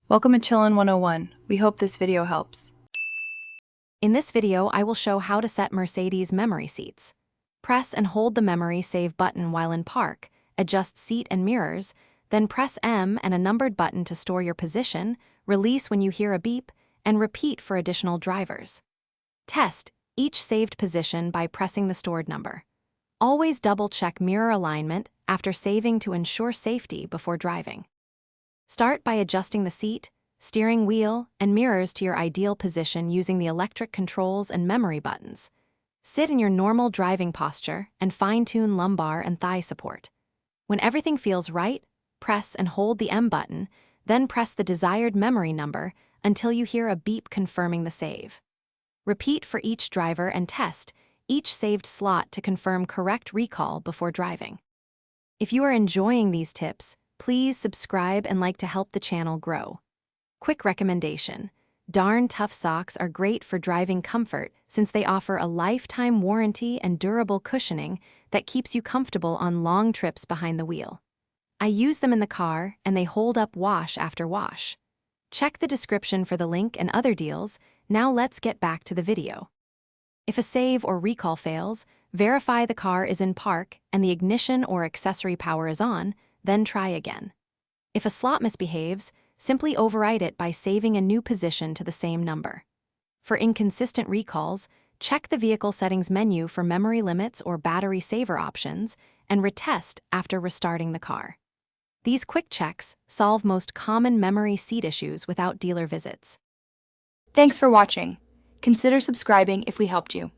Welcome to Chillin' 101. We hope this video helps. In this video, I will show how to set Mercedes memory seats. Press and hold the memory save button while in park, adjust seat and mirrors, then press M and a numbered button to store your position, release when you hear a beep, and repeat for additional drivers. Test each saved position by pressing the stored number. Always double-check mirror alignment after saving to ensure safety before driving. Start by adjusting the seat, steering wheel, and mirrors to your ideal position using the electric controls and memory buttons. Sit in your normal driving posture and fine-tune lumbar and thigh support. When everything feels right, press and hold the M button, then press the desired memory number until you hear a beep confirming the save. Repeat for each driver and test each saved slot to confirm correct recall before driving. If you are enjoying these tips, please subscribe and like to help the channel grow. Quick recommendation: Darn Tough socks are great for driving comfort since they offer a lifetime warranty and durable cushioning that keeps you comfortable on long trips behind the wheel. I use them in the car and they hold up wash after wash. Check the description for the link and other deals. Now let's get back to the video. If a save or recall fails, verify the car is in park and the ignition or accessory power is on, then try again. If a slot misbehaves, simply overwrite it by saving a new position to the same number. For inconsistent recalls, check the vehicle settings menu for memory limits or battery saver options and retest after restarting the car. These quick checks solve most common memory seat issues without dealer visits. Thanks for watching. Consider subscribing if we helped you.